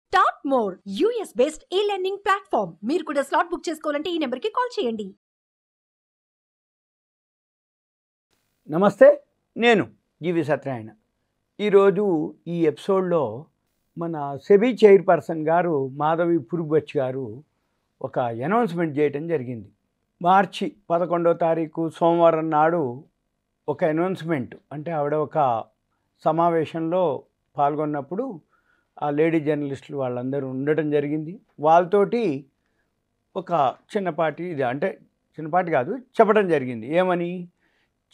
Start more US based ఈ learning platform. మీరు కూడా స్లాట్ బుక్ చేసుకోవాలంటే ఈ నెంబర్కి కాల్ చేయండి. నమస్తే, నేను జీవి సత్యనారాయణ. ఈరోజు ఈ ఎపిసోడ్లో మన సెబీ చైర్పర్సన్ గారు మాధవి పురుబచ్ గారు ఒక అనౌన్స్మెంట్ చేయడం జరిగింది. మార్చి 11వ తారీఖు సోమవారం నాడు ఒక అనౌన్స్మెంట్, అంటే ఆవిడ ఒక సమావేశంలో పాల్గొన్నప్పుడు ఆ లేడీ జర్నలిస్టులు వాళ్ళందరూ ఉండటం జరిగింది. వాళ్ళతోటి ఒక చిన్నపాటి చిన్నపాటి కాదు చెప్పడం జరిగింది. ఏమని?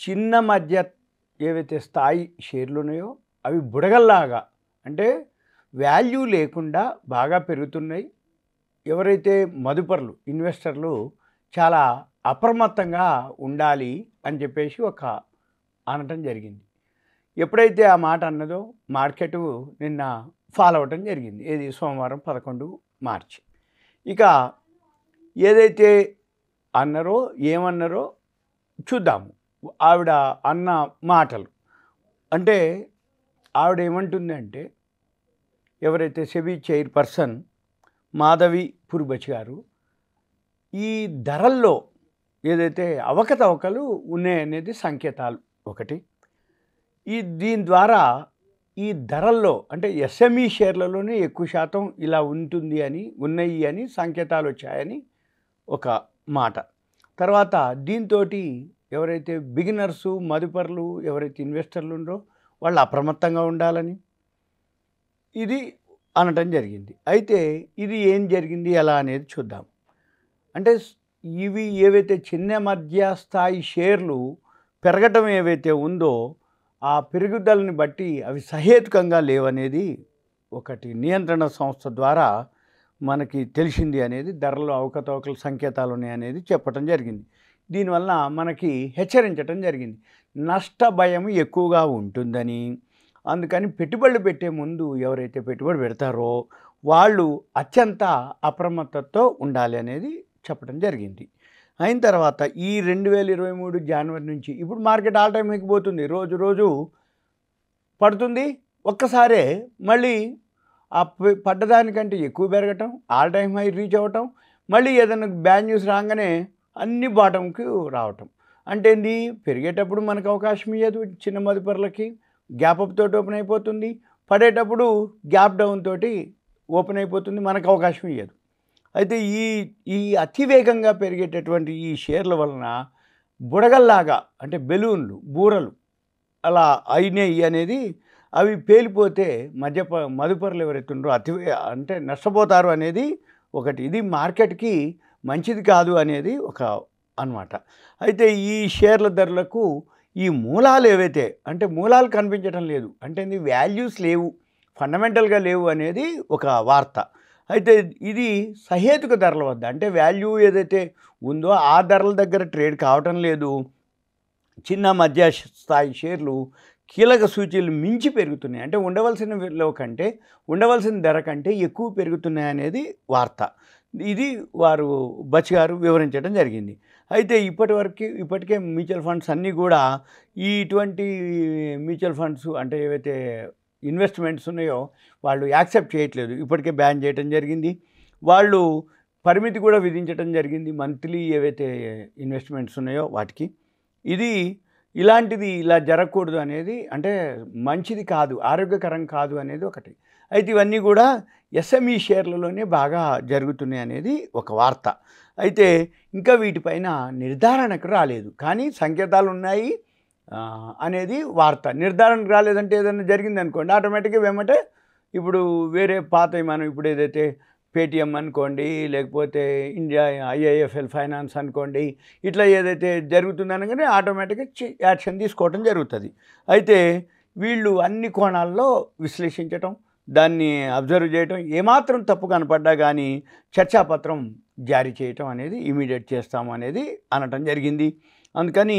చిన్న మధ్య ఏవైతే స్థాయి షేర్లు ఉన్నాయో అవి బుడగల్లాగా, అంటే వాల్యూ లేకుండా బాగా పెరుగుతున్నాయి. ఎవరైతే మదుపర్లు ఇన్వెస్టర్లు చాలా అప్రమత్తంగా ఉండాలి అని చెప్పేసి ఒక అనటం జరిగింది. ఎప్పుడైతే ఆ మాట అన్నదో మార్కెట్ నిన్న ఫాలో అవటం జరిగింది. ఏది? సోమవారం 11 మార్చి. ఇక ఏదైతే అన్నారో ఏమన్నారో చూద్దాము. ఆవిడ అన్న మాటలు, అంటే ఆవిడ ఏమంటుందంటే, ఎవరైతే సెబీ చైర్పర్సన్ మాధవి పురుబచ్ గారు, ఈ ధరల్లో ఏదైతే అవకతవకలు ఉన్నాయనేది సంకేతాలు ఒకటి. దీని ద్వారా ఈ ధరల్లో, అంటే ఎస్ఎంఈ షేర్లలోనే ఎక్కువ శాతం ఇలా ఉంటుంది అని, ఉన్నాయి అని సంకేతాలు వచ్చాయని ఒక మాట. తర్వాత దీంతో ఎవరైతే బిగినర్సు మదుపర్లు ఎవరైతే ఇన్వెస్టర్లు ఉన్నారో వాళ్ళు అప్రమత్తంగా ఉండాలని ఇది అనటం జరిగింది. అయితే ఇది ఏం జరిగింది ఎలా అనేది చూద్దాం. అంటే ఇవి ఏవైతే చిన్న మధ్య స్థాయి షేర్లు పెరగటం ఏవైతే ఉందో ఆ పెరుగుదలని బట్టి అవి సహేతుకంగా లేవనేది ఒకటి నియంత్రణ సంస్థ ద్వారా మనకి తెలిసింది అనేది, ధరలో అవకతవకల సంకేతాలు ఉన్నాయనేది చెప్పడం జరిగింది. దీనివల్ల మనకి హెచ్చరించడం జరిగింది. నష్ట భయం ఎక్కువగా ఉంటుందని, అందుకని పెట్టుబడులు పెట్టే ముందు ఎవరైతే పెట్టుబడి పెడతారో వాళ్ళు అత్యంత అప్రమత్తతో ఉండాలి అనేది చెప్పడం జరిగింది. అయిన తర్వాత ఈ 2023 జనవరి నుంచి ఇప్పుడు మార్కెట్ ఆల్ టైమ్ హైకి పోతుంది. రోజు రోజు పడుతుంది, ఒక్కసారే మళ్ళీ ఆ పడ్డదానికంటే ఎక్కువ పెరగటం, ఆల్ టైమ్ హై రీచ్ అవ్వటం, మళ్ళీ ఏదైనా బ్యాడ్ న్యూస్ రాగానే అన్ని బాటంకి రావటం. అంటే ఏంది? పెరిగేటప్పుడు మనకు అవకాశం ఇవ్వదు, చిన్న మదుపర్లకి గ్యాప్ అప్ తోటి ఓపెన్ అయిపోతుంది, పడేటప్పుడు గ్యాప్ డౌన్ తోటి ఓపెన్ అయిపోతుంది, మనకు అవకాశం ఇవ్వదు. అయితే ఈ అతివేగంగా పెరిగేటటువంటి ఈ షేర్ల వలన బుడగల్లాగా, అంటే బెలూన్లు బూరలు అలా అయినాయి అనేది, అవి పేలిపోతే మదుపరులు ఎవరైతే ఉన్నారో అంటే నష్టపోతారు అనేది ఒకటి. ఇది మార్కెట్కి మంచిది కాదు అనేది ఒక అన్నమాట. అయితే ఈ షేర్ల ధరలకు ఈ మూలాలు ఏవైతే, అంటే మూలాలు కనిపించడం లేదు, అంటే వాల్యూస్ లేవు, ఫండమెంటల్గా లేవు అనేది ఒక వార్త. అయితే ఇది సహేతుక ధరల వద్ద, అంటే వాల్యూ ఏదైతే ఉందో ఆ ధరల దగ్గర ట్రేడ్ కావటం లేదు. చిన్న మధ్య స్థాయి షేర్లు కీలక సూచీలు మించి పెరుగుతున్నాయి, అంటే ఉండవలసిన ధర కంటే ఎక్కువ పెరుగుతున్నాయి అనేది వార్త. ఇది వారు బచ్ గారు వివరించడం జరిగింది. అయితే ఇప్పటికే మ్యూచువల్ ఫండ్స్ అన్నీ కూడా ఇటువంటి మ్యూచువల్ ఫండ్స్, అంటే ఏవైతే ఇన్వెస్ట్మెంట్స్ ఉన్నాయో వాళ్ళు యాక్సెప్ట్ చేయట్లేదు, ఇప్పటికే బ్యాన్ చేయడం జరిగింది. వాళ్ళు పరిమితి కూడా విధించడం జరిగింది మంత్లీ ఏవైతే ఇన్వెస్ట్మెంట్స్ ఉన్నాయో వాటికి. ఇలాంటిది ఇలా జరగకూడదు అనేది, అంటే మంచిది కాదు, ఆరోగ్యకరం కాదు అనేది ఒకటి. అయితే ఇవన్నీ కూడా ఎస్ఎంఈ షేర్లలోనే బాగా జరుగుతున్నాయి అనేది ఒక వార్త. అయితే ఇంకా వీటిపైన నిర్ధారణకు రాలేదు, కానీ సంకేతాలు ఉన్నాయి అనేది వార్త. నిర్ధారణకు రాలేదంటే ఏదైనా జరిగింది అనుకోండి, ఆటోమేటిక్గా వెంబటే ఇప్పుడు వేరే పాతవి, మనం ఇప్పుడు ఏదైతే పేటిఎం అనుకోండి, లేకపోతే ఇండియా ఐఐఎఫ్ఎల్ ఫైనాన్స్ అనుకోండి, ఇట్లా ఏదైతే జరుగుతుందనగానే ఆటోమేటిక్గా యాక్షన్ తీసుకోవడం జరుగుతుంది. అయితే వీళ్ళు అన్ని కోణాల్లో విశ్లేషించటం, దాన్ని అబ్జర్వ్ చేయటం, ఏమాత్రం తప్పు కనపడ్డా కానీ చర్చాపత్రం జారీ చేయటం అనేది ఇమీడియట్ చేస్తాము అనేది అనటం జరిగింది. అందుకని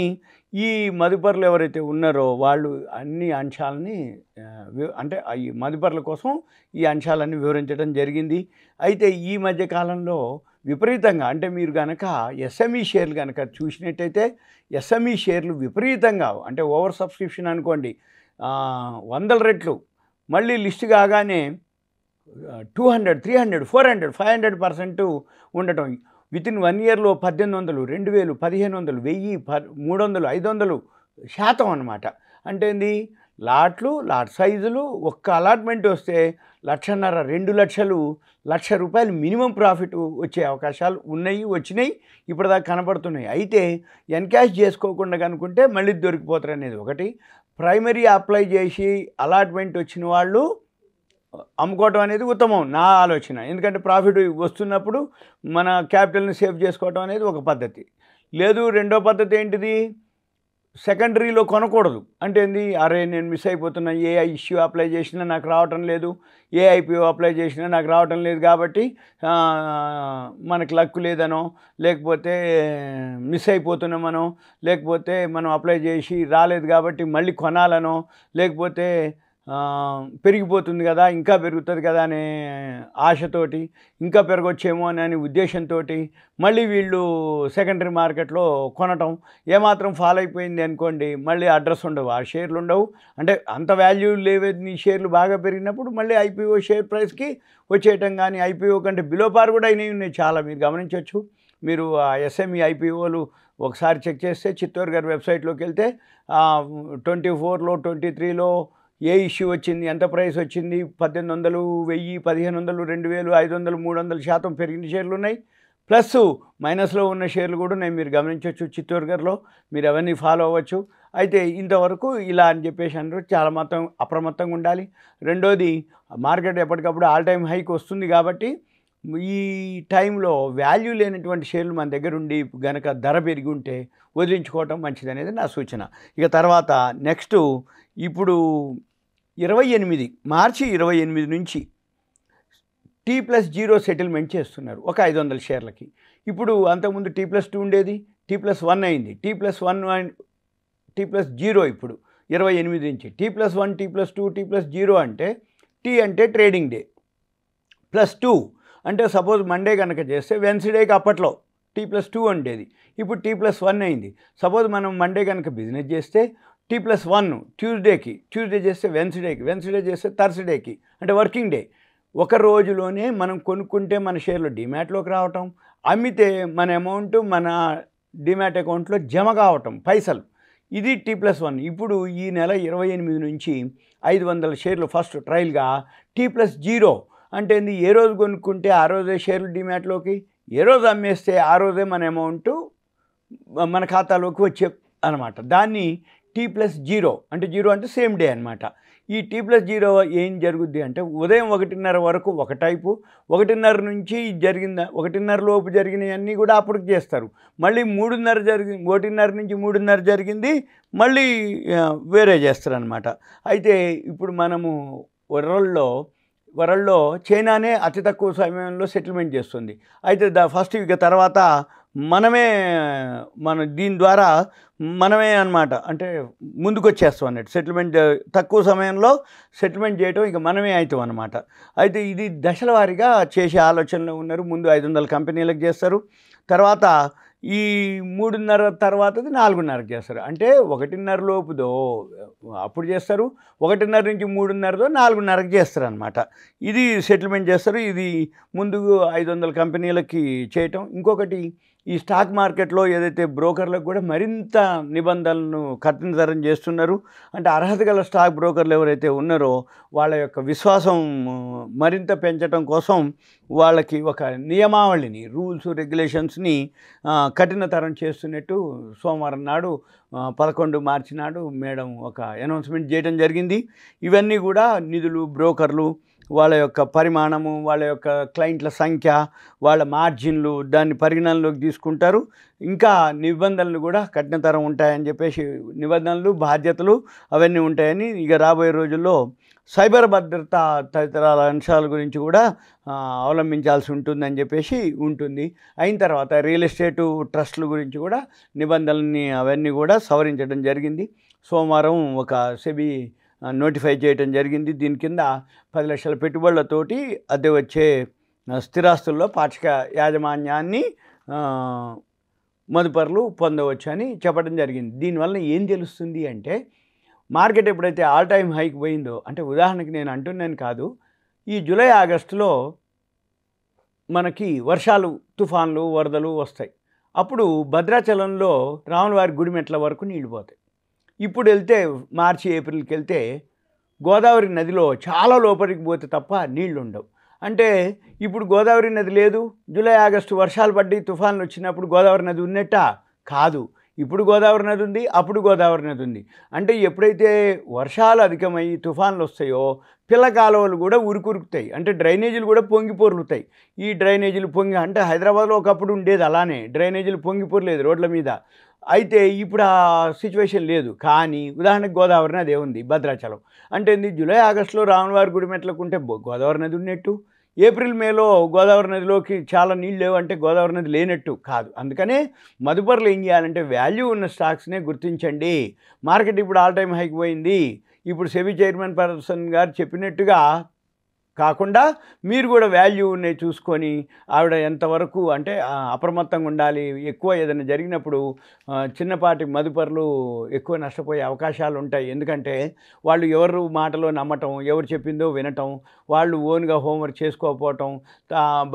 ఈ మదుపర్లు ఎవరైతే ఉన్నారో వాళ్ళు అన్ని అంశాలని, అంటే ఈ మదుపర్ల కోసం ఈ అంశాలన్నీ వివరించడం జరిగింది. అయితే ఈ మధ్య కాలంలో విపరీతంగా, అంటే మీరు కనుక ఎస్ఎంఈ షేర్లు కనుక చూసినట్టయితే ఎస్ఎంఈ షేర్లు విపరీతంగా, అంటే ఓవర్ సబ్స్క్రిప్షన్ అనుకోండి, 100 రెట్లు. మళ్ళీ లిస్ట్ కాగానే 200, 300, 400, 500% ఉండటం. వితిన్ 1 ఇయర్లో 1800, 2000, 1500, 1000, 300, 500% అనమాట. అంటే ఏంది, లాట్ సైజులు ఒక్క అలాట్మెంట్ వస్తే 1,50,000, 2 లక్షలు, ₹1,00,000 మినిమం ప్రాఫిట్ వచ్చే అవకాశాలు వచ్చినాయి, ఇప్పటిదాకా కనపడుతున్నాయి. అయితే ఎన్కాష్ చేసుకోకుండా కనుకుంటే మళ్ళీ దొరికిపోతారు అనేది ఒకటి. ప్రైమరీ అప్లై చేసి అలాట్మెంట్ వచ్చిన వాళ్ళు అమ్ముకోవటం అనేది ఉత్తమం నా ఆలోచన. ఎందుకంటే ప్రాఫిట్ వస్తున్నప్పుడు మన క్యాపిటల్ని సేవ్ చేసుకోవటం అనేది ఒక పద్ధతి. లేదు, రెండో పద్ధతి ఏంటిది, సెకండరీలో కొనకూడదు. అంటే ఏంది, అరే నేను మిస్ అయిపోతున్నా, ఏ ఇష్యూ అప్లై చేసినా నాకు రావటం లేదు, ఏ ఐపీఓ అప్లై చేసినా నాకు రావటం లేదు, కాబట్టి మనకు లక్ లేదనో, లేకపోతే మిస్ అయిపోతున్నామనో, లేకపోతే మనం అప్లై చేసి రాలేదు కాబట్టి మళ్ళీ కొనాలనో, లేకపోతే పెరిగిపోతుంది కదా, ఇంకా పెరుగుతుంది కదా అనే ఆశతోటి, ఇంకా పెరగొచ్చేమో అని ఉద్దేశంతో మళ్ళీ వీళ్ళు సెకండరీ మార్కెట్లో కొనటం. ఏమాత్రం ఫాలో అయిపోయింది అనుకోండి, మళ్ళీ అడ్రస్ ఉండవు, ఆ షేర్లు ఉండవు. అంటే అంత వాల్యూ లేవని షేర్లు బాగా పెరిగినప్పుడు మళ్ళీ ఐపీఓ షేర్ ప్రైస్కి వచ్చేయటం. కానీ ఐపీఓ కంటే బిలో పార్ కూడా అయినవి ఉన్నాయి చాలా, మీరు గమనించవచ్చు. మీరు ఆ ఎస్ఎంఈ ఐపీఓలు ఒకసారి చెక్ చేస్తే చిత్తూరు గారి వెబ్సైట్లోకి వెళ్తే 24లో 23లో ఏ ఇష్యూ వచ్చింది, ఎంత ప్రైస్ వచ్చింది, 1800, 1000, 1500, 2000, 500, 300% పెరిగిన షేర్లు ఉన్నాయి. ప్లస్ మైనస్లో ఉన్న షేర్లు కూడా ఉన్నాయి, మీరు గమనించవచ్చు చిత్తూరు గారిలో. మీరు అవన్నీ ఫాలో అవ్వచ్చు. అయితే ఇంతవరకు ఇలా అని చెప్పేసి అందరూ చాలా మాత్రం అప్రమత్తంగా ఉండాలి. రెండోది, మార్కెట్ ఎప్పటికప్పుడు ఆల్ టైమ్ హైక్ వస్తుంది కాబట్టి ఈ టైంలో వాల్యూ లేనటువంటి షేర్లు మన దగ్గర ఉండి గనక ధర పెరిగి ఉంటే వదిలించుకోవటం మంచిది అనేది నా సూచన. ఇక తర్వాత నెక్స్ట్, ఇప్పుడు 28 మార్చి 28 నుంచి T+0 సెటిల్మెంట్ చేస్తున్నారు ఒక 500 షేర్లకి. ఇప్పుడు అంతకుముందు T+2 ఉండేది, T+1 అయింది, T+0 ఇప్పుడు 28 నుంచి T+1, T+2, T+0 అంటే T అంటే ట్రేడింగ్ డే, +2 అంటే సపోజ్ మండే కనుక చేస్తే వెన్స్డేకి అప్పట్లో T+2 ఉండేది, ఇప్పుడు T+1 అయింది. సపోజ్ మనం మండే కనుక బిజినెస్ చేస్తే T+1 ట్యూస్డే చేస్తే వెన్స్డే చేస్తే థర్స్డేకి, అంటే వర్కింగ్ డే. ఒక రోజులోనే మనం కొనుక్కుంటే మన షేర్లు డిమాట్లోకి రావటం, అమ్మితే మన అమౌంట్ మన డిమాట్ అకౌంట్లో జమ కావటం పైసలు, ఇది T+1. ఇప్పుడు ఈ నెల 28 నుంచి 500 షేర్లు ఫస్ట్ ట్రయల్గా T+0 అంటే ఏ రోజు కొనుక్కుంటే ఆ రోజే షేర్లు డిమాట్లోకి, ఏ రోజు అమ్మేస్తే ఆ రోజే మన అమౌంట్ మన ఖాతాలోకి వచ్చే అనమాట. దాన్ని T+0 అంటే 0 అంటే సేమ్ డే అనమాట. ఈ T+0 ఏం జరుగుద్ది అంటే ఉదయం 1:30 వరకు ఒక టైపు, 1:30 నుంచి 1:30 లోపు జరిగినవన్నీ కూడా అప్పటికి చేస్తారు. మళ్ళీ 1:30 నుంచి 3:30 జరిగింది మళ్ళీ వేరే చేస్తారనమాట. అయితే ఇప్పుడు మనము వరల్డ్లో చైనానే అతి తక్కువ సమయంలో సెటిల్మెంట్ చేస్తుంది. అయితే ఫస్ట్ ఇక తర్వాత మన దీని ద్వారా మనమే అనమాట, అంటే ముందుకు వచ్చేస్తాం అన్నట్టు. సెటిల్మెంట్ తక్కువ సమయంలో సెటిల్మెంట్ చేయటం ఇక మనమే అవుతాం అనమాట. అయితే ఇది దశల వారీగా చేసే ఆలోచనలో ఉన్నారు. ముందు 500 కంపెనీలకు చేస్తారు, తర్వాత ఈ 3:30 తర్వాతది 4:30కి చేస్తారు. అంటే 1:30 లోపుదో అప్పుడు చేస్తారు, 1:30 నుంచి 3:30దో 4:30కి చేస్తారు అనమాట. ఇది సెటిల్మెంట్ చేస్తారు. ఇది ముందు 500 కంపెనీలకి చేయటం. ఇంకొకటి, ఈ స్టాక్ మార్కెట్లో ఏదైతే బ్రోకర్లకు కూడా మరింత నిబంధనలను కఠినతరం చేస్తున్నారు. అంటే అర్హత గల స్టాక్ బ్రోకర్లు ఎవరైతే ఉన్నారో వాళ్ళ యొక్క విశ్వాసం మరింత పెంచడం కోసం వాళ్ళకి ఒక నియమావళిని, రూల్స్, రెగ్యులేషన్స్ని కఠినతరం చేస్తున్నట్టు సోమవారం నాడు 11 మార్చి నాడు మేడం ఒక అనౌన్స్మెంట్ చేయడం జరిగింది. ఇవన్నీ కూడా నిధులు, బ్రోకర్లు, వాళ్ళ యొక్క పరిమాణము, వాళ్ళ యొక్క క్లయింట్ల సంఖ్య, వాళ్ళ మార్జిన్లు దాన్ని పరిగణనలోకి తీసుకుంటారు. ఇంకా నిబంధనలు కూడా కఠినతరం ఉంటాయని చెప్పేసి, నిబంధనలు, బాధ్యతలు అవన్నీ ఉంటాయని, ఇక రాబోయే రోజుల్లో సైబర్ భద్రత తదితర అంశాల గురించి కూడా అవలంబించాల్సి ఉంటుందని చెప్పేసి ఉంటుంది. అయిన తర్వాత రియల్ ఎస్టేటు ట్రస్టుల గురించి కూడా నిబంధనల్ని అవన్నీ కూడా సవరించడం జరిగింది. సోమవారం ఒక సెబీ నోటిఫై చేయడం జరిగింది. దీని కింద 10 లక్షల పెట్టుబడులతోటి అద్దె వచ్చే స్థిరాస్తుల్లో పాక్షిక యాజమాన్యాన్ని మదుపరులు పొందవచ్చు అని చెప్పడం జరిగింది. దీనివల్ల ఏం తెలుస్తుంది అంటే, మార్కెట్ ఎప్పుడైతే ఆల్ టైమ్ హైక్ పోయిందో, అంటే ఉదాహరణకి నేను అంటున్నాను కాదు, ఈ జూలై ఆగస్టులో మనకి వర్షాలు, తుఫాన్లు, వరదలు వస్తాయి. అప్పుడు భద్రాచలంలో రాములవారి గుడి మెట్ల వరకు నీళ్లు పోతాయి. ఇప్పుడు వెళ్తే మార్చి, ఏప్రిల్కి వెళ్తే గోదావరి నదిలో చాలా లోపలికి పోతే తప్ప నీళ్లు ఉండవు. అంటే ఇప్పుడు గోదావరి నది లేదు, జూలై ఆగస్టు వర్షాలు పడ్డి తుఫాన్లు వచ్చినప్పుడు గోదావరి నది ఉన్నట్టా? కాదు. ఇప్పుడు గోదావరి నది ఉంది, అప్పుడు గోదావరి నది ఉంది. అంటే ఎప్పుడైతే వర్షాలు అధికమై తుఫాన్లు వస్తాయో పిల్ల కాలువలు కూడా ఉరుకురుకుతాయి. అంటే డ్రైనేజీలు కూడా పొంగి పొర్లుతాయి. ఈ డ్రైనేజీలు పొంగి అంటే హైదరాబాద్లో ఒకప్పుడు ఉండేది అలానే, డ్రైనేజీలు పొంగి పొర్లేదు రోడ్ల మీద. అయితే ఇప్పుడు ఆ సిచ్యువేషన్ లేదు. కానీ ఉదాహరణకు గోదావరి నది ఉంది భద్రాచలం. అంటే జూలై ఆగస్టులో రాములవారి గుడి మెట్లకు ఉంటే గోదావరి నది ఉన్నట్టు, ఏప్రిల్ మేలో గోదావరి నదిలోకి చాలా నీళ్ళు లేవు అంటే గోదావరి నది లేనట్టు కాదు. అందుకనే మదుపర్లు ఏం చేయాలంటే వాల్యూ ఉన్న స్టాక్స్నే గుర్తించండి. మార్కెట్ ఇప్పుడు ఆల్ టైమ్ హైకి పోయింది. ఇప్పుడు సెబీ చైర్మన్ పర్సన్ గారు చెప్పినట్టుగా కాకుండా మీరు కూడా వాల్యూ ఉన్నాయి చూసుకొని ఆవిడ ఎంతవరకు అంటే అప్రమత్తంగా ఉండాలి. ఎక్కువ ఏదైనా జరిగినప్పుడు చిన్నపాటి మదుపర్లు ఎక్కువ నష్టపోయే అవకాశాలు ఉంటాయి. ఎందుకంటే వాళ్ళు ఎవరు మాటలో నమ్మటం, ఎవరు చెప్పిందో వినటం, వాళ్ళు ఓన్గా హోంవర్క్ చేసుకోకపోవటం,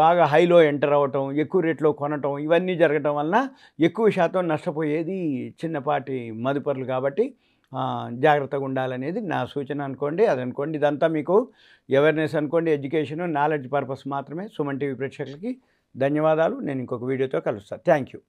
బాగా హైలో ఎంటర్ అవ్వటం, ఎక్కువ రేట్లో కొనటం, ఇవన్నీ జరగటం వలన ఎక్కువ శాతం నష్టపోయేది చిన్నపాటి మదుపర్లు. కాబట్టి జాగ్రత్తగా ఉండాలనేది నా సూచన అనుకోండి. అది అనుకోండి. ఇదంతా మీకు అవేర్నెస్ అనుకోండి, ఎడ్యుకేషన్, నాలెడ్జ్ పర్పస్ మాత్రమే. సుమన్ టీవీ ప్రేక్షకులకి ధన్యవాదాలు. నేను ఇంకొక వీడియోతో కలుస్తాను. Thank you.